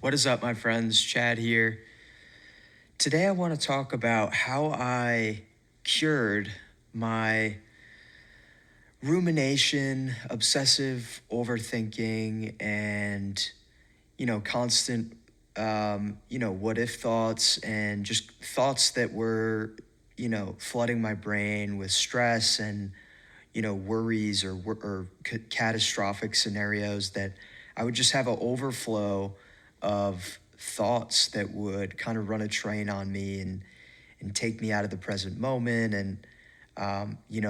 What is up, my friends? Chad here. Today, I want to talk about how I cured my rumination, obsessive overthinking, and, constant, what if thoughts and just thoughts that were, flooding my brain with stress and, worries or catastrophic scenarios that I would just have an overflow of thoughts that would kind of run a train on me and take me out of the present moment. And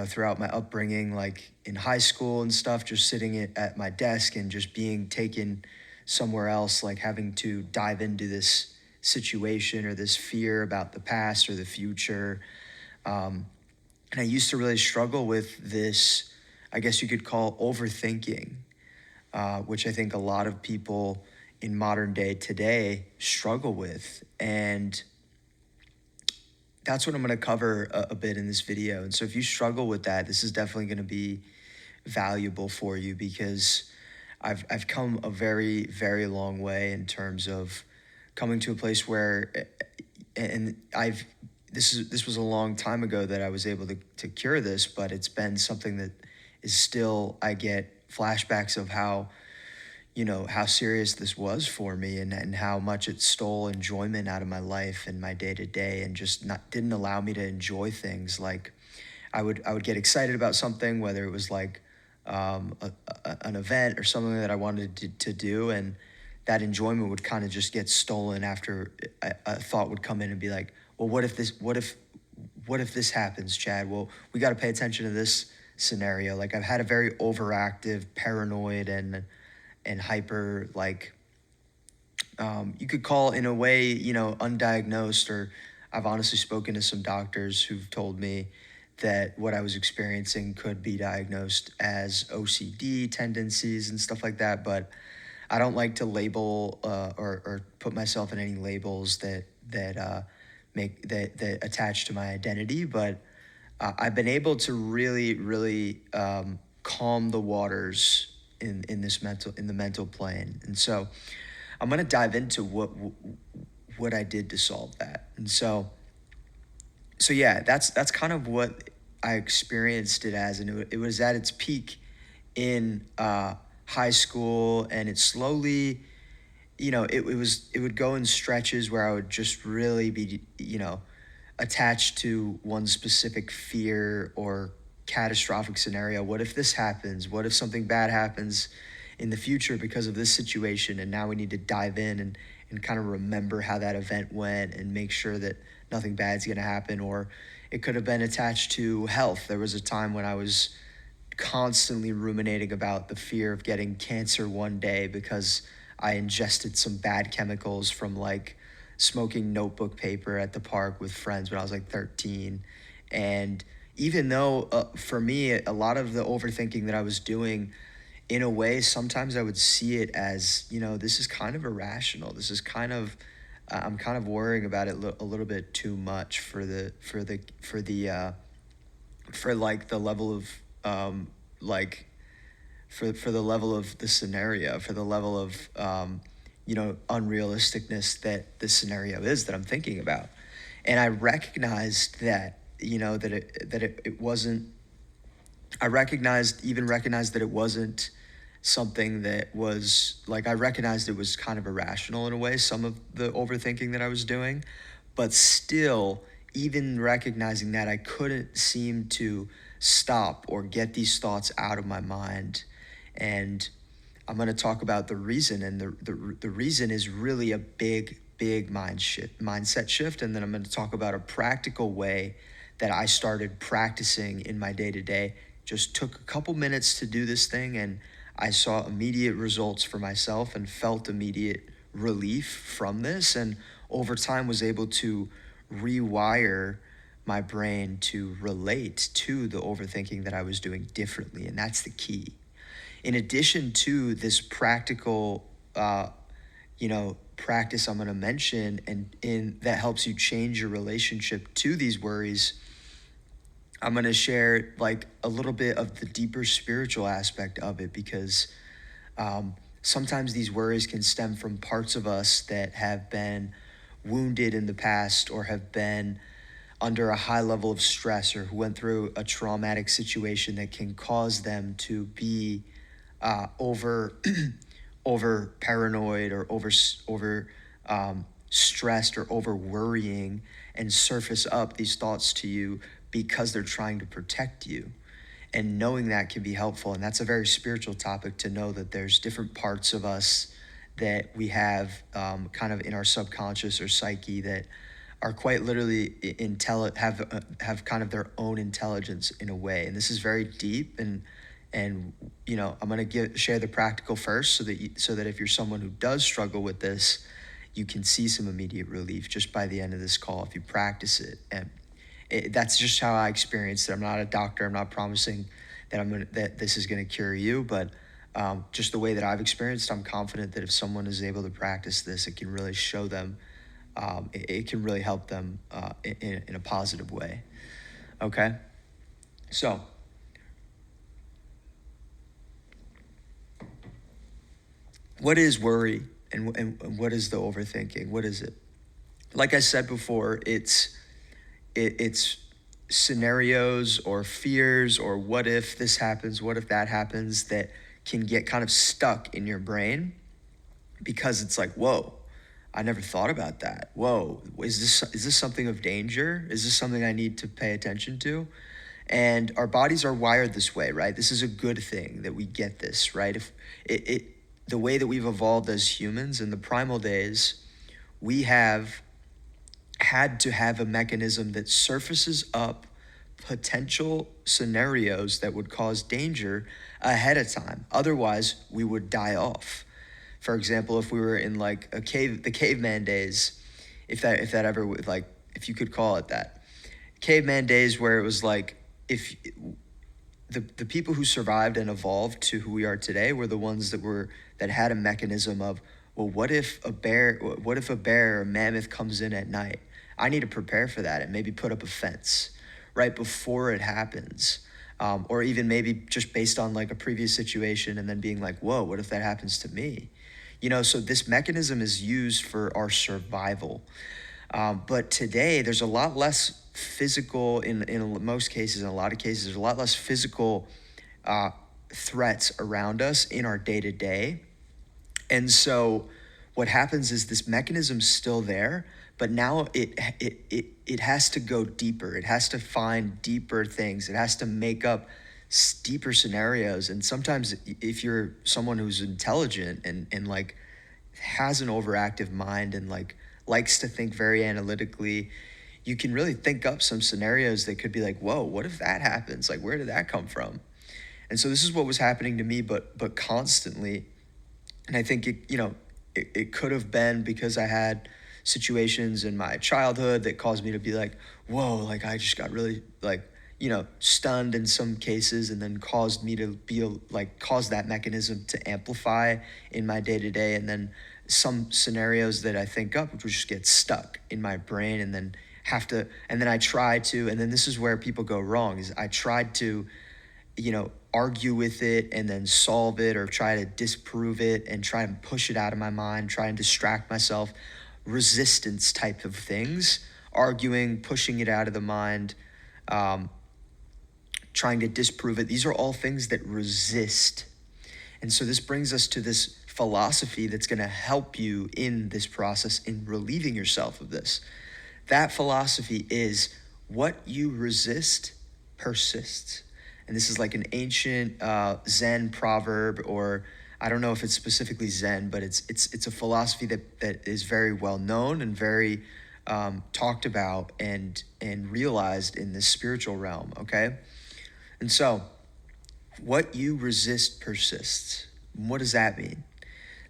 throughout my upbringing, like in high school and stuff, just sitting at my desk and just being taken somewhere else, like having to dive into this situation or this fear about the past or the future. And I used to really struggle with this, I guess you could call overthinking, which I think a lot of people in modern day today struggle with. And that's what I'm going to cover a bit in this video. And so if you struggle with that, this is definitely going to be valuable for you, because I've come a very, very long way in terms of coming to a place where, and this was a long time ago that I was able to cure this, but it's been something that is still, I get flashbacks of how serious this was for me, and how much it stole enjoyment out of my life and my day to day, and just didn't allow me to enjoy things. Like I would get excited about something, whether it was like an event or something that I wanted to do, and that enjoyment would kind of just get stolen after a thought would come in and be like, well, what if this happens, Chad? Well, we got to pay attention to this scenario. Like I've had a very overactive, paranoid, and hyper, like, you could call in a way, undiagnosed, or I've honestly spoken to some doctors who've told me that what I was experiencing could be diagnosed as OCD tendencies and stuff like that. But I don't like to label or put myself in any labels that attach to my identity. But I've been able to really, really calm the waters in the mental plane. And so I'm going to dive into what I did to solve that. And so yeah, that's kind of what I experienced it as, and it was at its peak in high school, and it slowly, it would go in stretches where I would just really be, attached to one specific fear or catastrophic scenario. What if this happens? What if something bad happens in the future because of this situation? And now we need to dive in and kind of remember how that event went and make sure that nothing bad's going to happen. Or it could have been attached to health. There was a time when I was constantly ruminating about the fear of getting cancer one day because I ingested some bad chemicals from like smoking notebook paper at the park with friends when I was like 13. And even though for me, a lot of the overthinking that I was doing, in a way, sometimes I would see it as, this is kind of irrational. This is kind of, I'm kind of worrying about it a little bit too much for like the level of, like, for the level of the scenario, for the level of, unrealisticness that this scenario is that I'm thinking about. And I recognized that, it wasn't, recognized that it wasn't something that was like, I recognized it was kind of irrational in a way, some of the overthinking that I was doing, but still, even recognizing that, I couldn't seem to stop or get these thoughts out of my mind. And I'm going to talk about the reason, and the reason is really a big mindset shift. And then I'm going to talk about a practical way that I started practicing in my day-to-day. Just took a couple minutes to do this thing, and I saw immediate results for myself and felt immediate relief from this, and over time was able to rewire my brain to relate to the overthinking that I was doing differently. And that's the key. In addition to this practical, practice I'm going to mention, and in that helps you change your relationship to these worries, I'm going to share like a little bit of the deeper spiritual aspect of it, because sometimes these worries can stem from parts of us that have been wounded in the past or have been under a high level of stress or who went through a traumatic situation that can cause them to be over over paranoid or over stressed or over worrying and surface up these thoughts to you because they're trying to protect you. And knowing that can be helpful. And that's a very spiritual topic, to know that there's different parts of us that we have kind of in our subconscious or psyche that are quite literally have kind of their own intelligence in a way. And this is very deep, and I'm going to share the practical first, so that if you're someone who does struggle with this, you can see some immediate relief just by the end of this call if you practice it. And that's just how I experienced it. I'm not a doctor. I'm not promising that this is going to cure you, but just the way that I've experienced, I'm confident that if someone is able to practice this, it can really show them, it can really help them in a positive way. Okay? So, what is worry, and what is the overthinking? What is it? Like I said before, it's scenarios or fears or what if this happens, what if that happens, that can get kind of stuck in your brain because it's like, whoa, I never thought about that. Whoa, is this something of danger? Is this something I need to pay attention to? And our bodies are wired this way, right? This is a good thing that we get this, right? If the way that we've evolved as humans in the primal days, we have had to have a mechanism that surfaces up potential scenarios that would cause danger ahead of time. Otherwise, we would die off. For example, if we were in like a cave, the caveman days, if you could call it that, caveman days, where it was like, if the people who survived and evolved to who we are today were the ones that had a mechanism of, well, what if a bear or a mammoth comes in at night? I need to prepare for that and maybe put up a fence right before it happens. Or even maybe just based on like a previous situation and then being like, whoa, what if that happens to me? So this mechanism is used for our survival. But today there's a lot less physical, in most cases, in a lot of cases, there's a lot less physical threats around us in our day-to-day. And so what happens is this mechanism's still there, but now it has to go deeper. It has to find deeper things. It has to make up deeper scenarios. And sometimes if you're someone who's intelligent and like has an overactive mind and like likes to think very analytically, you can really think up some scenarios that could be like, whoa, what if that happens? Like, where did that come from? And so this is what was happening to me, but constantly. And I think it could have been because I had situations in my childhood that caused me to be like, whoa, like I just got really like, stunned in some cases, and then caused me to be like, cause that mechanism to amplify in my day to day. And then some scenarios that I think up, which would just get stuck in my brain, and then I try to, and then this is where people go wrong, is I tried to, argue with it and then solve it, or try to disprove it and try and push it out of my mind, try and distract myself, resistance type of things, arguing, pushing it out of the mind, trying to disprove it. These are all things that resist. And so this brings us to this philosophy that's going to help you in this process in relieving yourself of this. That philosophy is, what you resist persists. And this is like an ancient Zen proverb, or I don't know if it's specifically Zen, but it's a philosophy that is very well known and very talked about and realized in this spiritual realm, okay? And so, what you resist persists. What does that mean?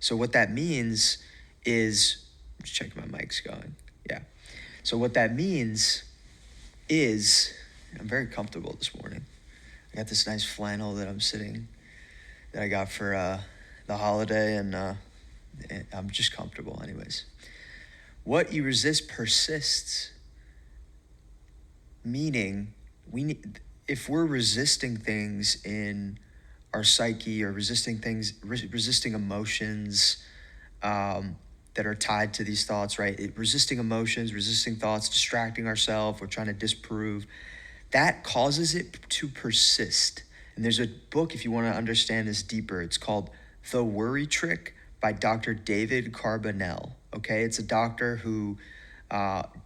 So what that means is, I'm just checking my mic's going. Yeah. So what that means is, I'm very comfortable this morning. I got this nice flannel that I got for the holiday, and I'm just comfortable anyways. What you resist persists, meaning if we're resisting things in our psyche, or resisting things, resisting emotions that are tied to these thoughts, right? Resisting emotions, resisting thoughts, distracting ourselves, we're trying to disprove. That causes it to persist. And there's a book, if you want to understand this deeper, it's called The Worry Trick by Dr. David Carbonell. Okay, it's a doctor who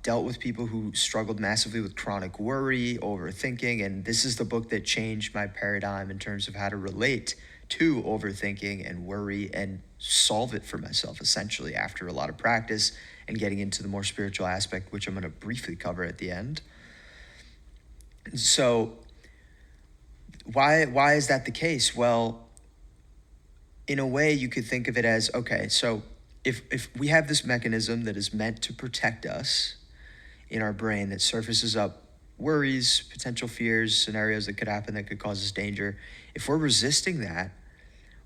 dealt with people who struggled massively with chronic worry, overthinking, and this is the book that changed my paradigm in terms of how to relate to overthinking and worry and solve it for myself, essentially, after a lot of practice and getting into the more spiritual aspect, which I'm going to briefly cover at the end. So why is that the case? Well, in a way, you could think of it as, okay, so if we have this mechanism that is meant to protect us in our brain that surfaces up worries, potential fears, scenarios that could happen that could cause us danger, if we're resisting that,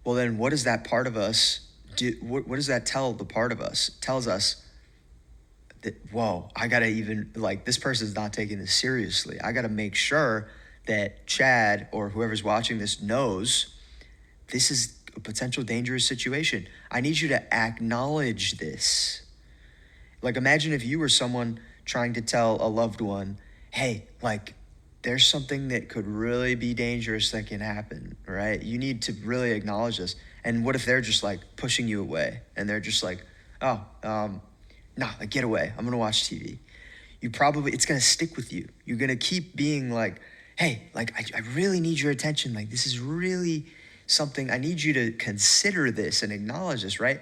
well, then what does that part of us do? What does that tell the part of us? It tells us that, whoa, I gotta even, like, this person's not taking this seriously. I gotta make sure that Chad or whoever's watching this knows this is a potential dangerous situation. I need you to acknowledge this. Like, imagine if you were someone trying to tell a loved one, hey, like, there's something that could really be dangerous that can happen, right? You need to really acknowledge this. And what if they're just like pushing you away and they're just like, oh, nah, like, get away. I'm gonna watch TV. It's gonna stick with you. You're gonna keep being like, hey, like, I really need your attention. Like, this is really something, I need you to consider this and acknowledge this, right?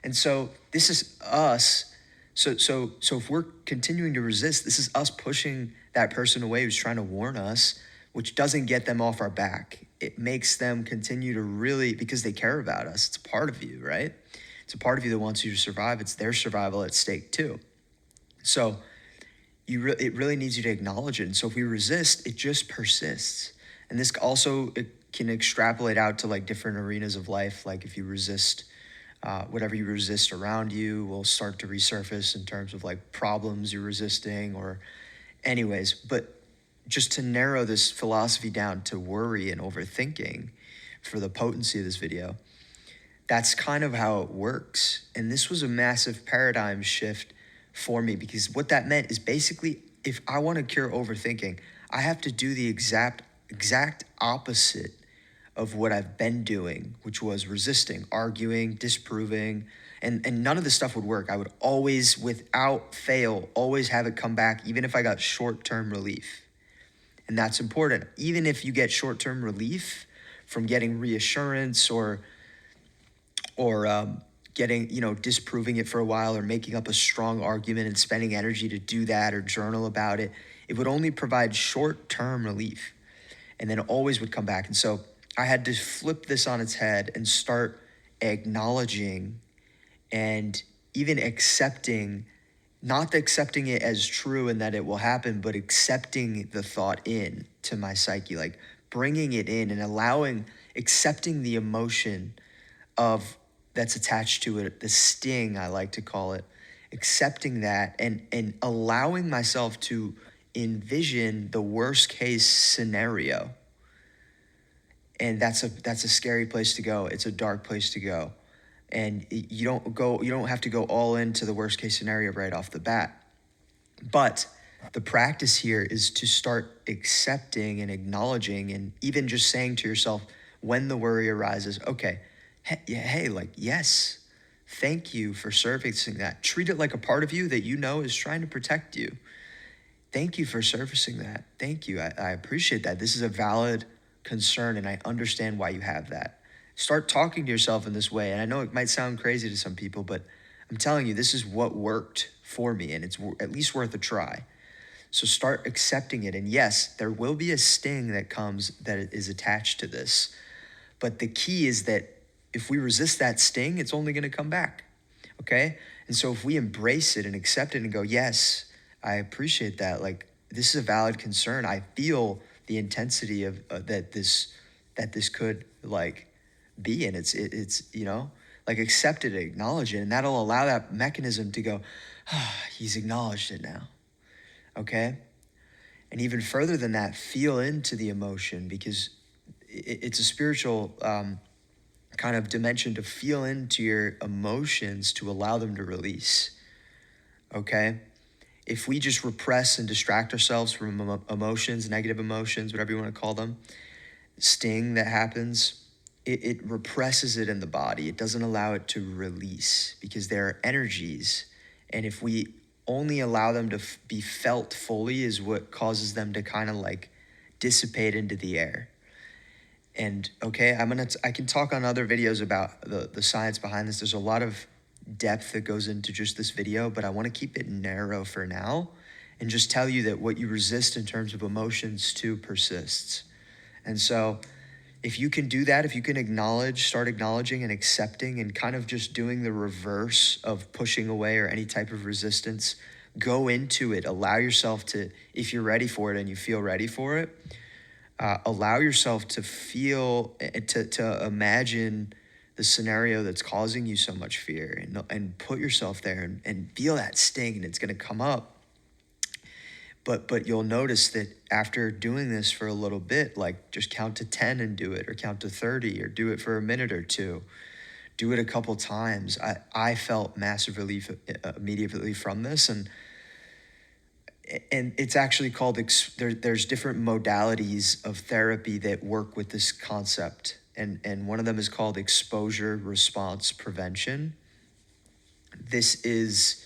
And so this is us. So if we're continuing to resist, this is us pushing that person away who's trying to warn us, which doesn't get them off our back. It makes them continue to really, because they care about us. It's a part of you, right? It's a part of you that wants you to survive. It's their survival at stake too. So it really needs you to acknowledge it. And so if we resist, it just persists. And this also, it can extrapolate out to like different arenas of life. Like if you resist, whatever you resist around you will start to resurface in terms of like problems you're resisting, or anyways. But just to narrow this philosophy down to worry and overthinking for the potency of this video, that's kind of how it works. And this was a massive paradigm shift for me, because what that meant is basically, if I want to cure overthinking, I have to do the exact opposite of what I've been doing, which was resisting, arguing, disproving, and none of this stuff would work. I would always, without fail, always have it come back, even if I got short-term relief. And that's important. Even if you get short-term relief from getting reassurance or getting, disproving it for a while, or making up a strong argument and spending energy to do that or journal about it, it would only provide short-term relief, and then it always would come back. And so I had to flip this on its head and start acknowledging and even accepting, not accepting it as true and that it will happen, but accepting the thought in to my psyche, like bringing it in and accepting the emotion of that's attached to it, the sting, I like to call it, accepting that and allowing myself to envision the worst case scenario. And that's a scary place to go. It's a dark place to go. And you don't have to go all into the worst case scenario right off the bat. But the practice here is to start accepting and acknowledging, and even just saying to yourself when the worry arises, okay, hey, like, yes, thank you for surfacing that. Treat it like a part of you that you know is trying to protect you. Thank you for surfacing that. Thank you. I appreciate that. This is a valid concern, and I understand why you have that. Start talking to yourself in this way. And I know it might sound crazy to some people, but I'm telling you, this is what worked for me, and it's at least worth a try. So start accepting it. And yes, there will be a sting that comes that is attached to this. But the key is that if we resist that sting, it's only going to come back. Okay? And so if we embrace it and accept it and go, yes, I appreciate that. Like, this is a valid concern. I feel the intensity of that this could like be, and it's like, accept it, acknowledge it, and that'll allow that mechanism to go, he's acknowledged it now. Okay? And even further than that, feel into the emotion, because it's a spiritual kind of dimension to feel into your emotions to allow them to release. Okay? If we just repress and distract ourselves from emotions, negative emotions, whatever you want to call them, sting that happens, it represses it in the body. It doesn't allow it to release because there are energies. And if we only allow them to be felt fully is what causes them to kind of like dissipate into the air. And okay, I can talk on other videos about the science behind this. There's a lot of depth that goes into just this video, but I want to keep it narrow for now and just tell you that what you resist in terms of emotions too persists. And so if you can do that, if you can start acknowledging and accepting and kind of just doing the reverse of pushing away or any type of resistance, go into it, allow yourself to, if you're ready for it and you feel ready for it, allow yourself to feel, to imagine the scenario that's causing you so much fear and put yourself there and feel that sting, and it's going to come up. But you'll notice that after doing this for a little bit, like just count to 10 and do it, or count to 30, or do it for a minute or two, do it a couple times. I felt massive relief immediately from this. And it's actually called, there's different modalities of therapy that work with this concept. And one of them is called exposure response prevention. This is,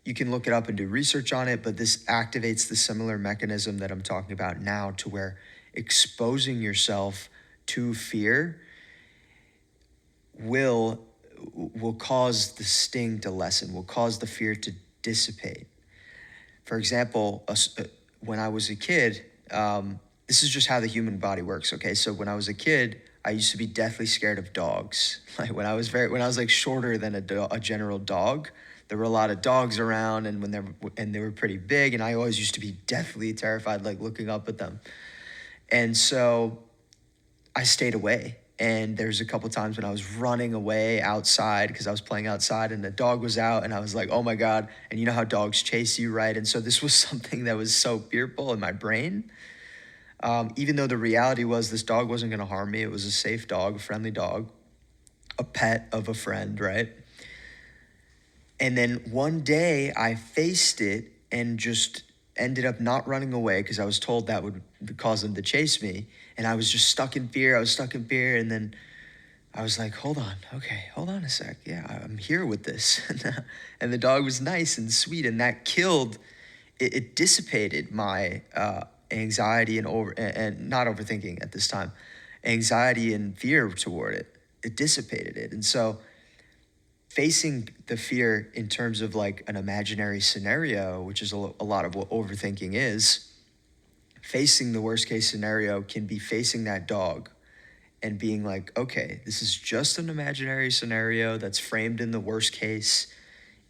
you can look it up and do research on it, but this activates the similar mechanism that I'm talking about now, to where exposing yourself to fear will cause the sting to lessen, will cause the fear to dissipate. For example, when I was a kid, this is just how the human body works, okay? So when I was a kid, I used to be deathly scared of dogs. Like when I was like shorter than a general dog, there were a lot of dogs around, and they were pretty big, and I always used to be deathly terrified, like looking up at them. And so I stayed away. And there's a couple times when I was running away outside because I was playing outside and the dog was out, and I was like, oh my God. And you know how dogs chase you, right? And so this was something that was so fearful in my brain. Even though the reality was this dog wasn't going to harm me. It was a safe dog, a friendly dog, a pet of a friend, right? And then one day I faced it and just ended up not running away because I was told that would cause them to chase me. And I was just stuck in fear. And then I was like, hold on a sec. Yeah, I'm here with this. And the dog was nice and sweet, and that it dissipated my anxiety and not overthinking at this time, anxiety and fear toward it. It dissipated it. And so facing the fear in terms of like an imaginary scenario, which is a lot of what overthinking is, facing the worst case scenario can be facing that dog and being like, okay, this is just an imaginary scenario that's framed in the worst case.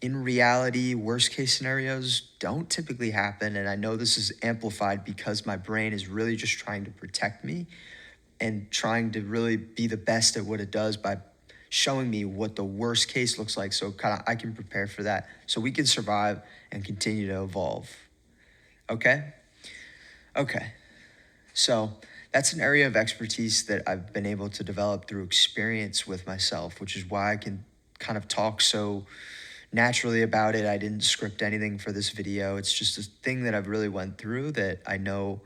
In reality, worst case scenarios don't typically happen. And I know this is amplified because my brain is really just trying to protect me and trying to really be the best at what it does by showing me what the worst case looks like, so I can prepare for that, so we can survive and continue to evolve. Okay? Okay. So that's an area of expertise that I've been able to develop through experience with myself, which is why I can kind of talk so naturally about it. I didn't script anything for this video. It's just a thing that I've really went through that I know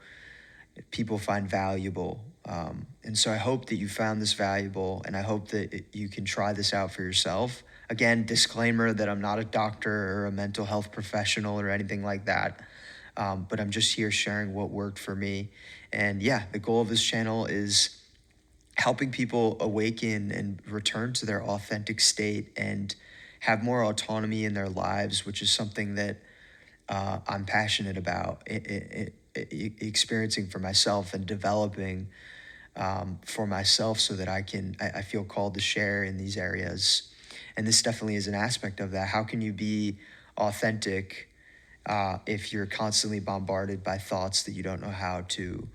people find valuable. And so I hope that you found this valuable, and I hope that you can try this out for yourself. Again, disclaimer that I'm not a doctor or a mental health professional or anything like that, but I'm just here sharing what worked for me. And yeah, the goal of this channel is helping people awaken and return to their authentic state and have more autonomy in their lives, which is something that I'm passionate about. Experiencing for myself and developing for myself, so that I feel called to share in these areas. And this definitely is an aspect of that. How can you be authentic if you're constantly bombarded by thoughts that you don't know how to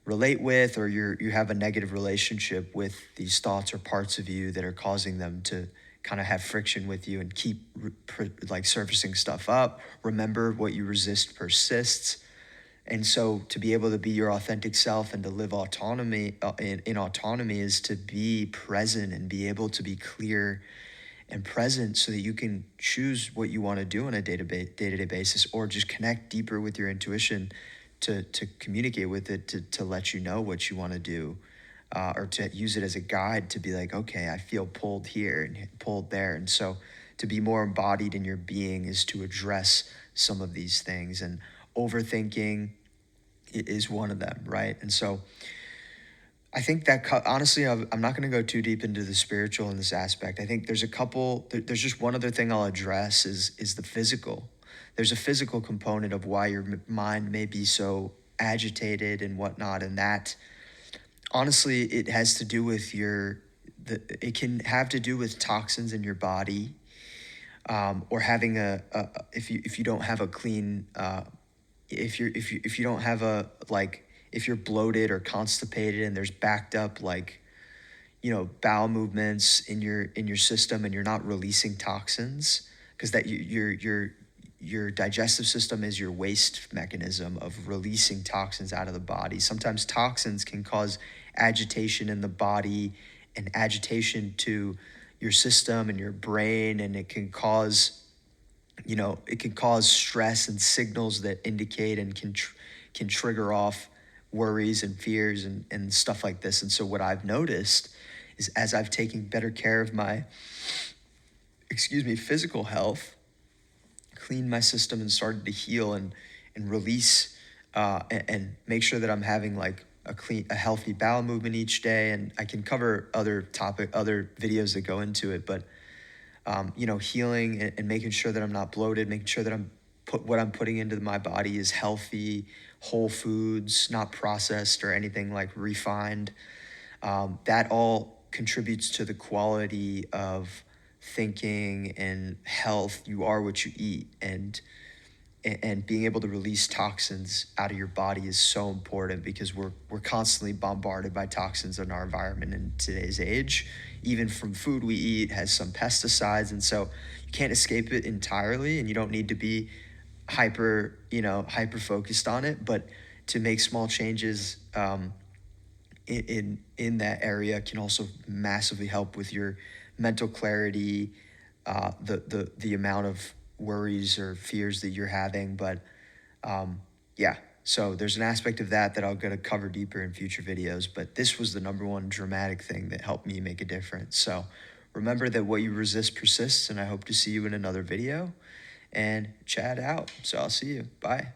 relate with, or you have a negative relationship with these thoughts or parts of you that are causing them to kind of have friction with you and keep like surfacing stuff up? Remember, what you resist persists. And so to be able to be your authentic self and to live autonomy in autonomy is to be present and be able to be clear and present so that you can choose what you want to do on a day-to-day basis, or just connect deeper with your intuition to communicate with it, to let you know what you want to do, or to use it as a guide to be like, okay, I feel pulled here and pulled there. And so to be more embodied in your being is to address some of these things. And overthinking is one of them, right? And so I think that honestly, I'm not going to go too deep into the spiritual in this aspect. I think there's a couple. There's just one other thing I'll address is the physical. There's a physical component of why your mind may be so agitated and whatnot, and that honestly, it has to do with it can have to do with toxins in your body, or having if you don't have a clean, if you don't have a, like, if you're bloated or constipated and there's backed up, like, bowel movements in your system, and you're not releasing toxins, because that your digestive system is your waste mechanism of releasing toxins out of the body. Sometimes toxins can cause agitation in the body and agitation to your system and your brain, and it can cause stress and signals that indicate and can trigger off worries and fears and stuff like this. And so what I've noticed is, as I've taken better care of my, physical health, cleaned my system and started to heal and release, and make sure that I'm having like a healthy bowel movement each day. And I can cover other videos that go into it, but healing and making sure that I'm not bloated, making sure that what I'm putting into my body is healthy, whole foods, not processed or anything like refined. That all contributes to the quality of thinking and health. You are what you eat, and being able to release toxins out of your body is so important, because we're constantly bombarded by toxins in our environment in today's age. Even from food we eat has some pesticides, and so you can't escape it entirely, and you don't need to be hyper focused on it. But to make small changes, in that area can also massively help with your mental clarity, the amount of worries or fears that you're having. But yeah, so there's an aspect of that I'll gonna cover deeper in future videos. But this was the number one dramatic thing that helped me make a difference. So remember that what you resist persists, and I hope to see you in another video. And chat out. So I'll see you. Bye.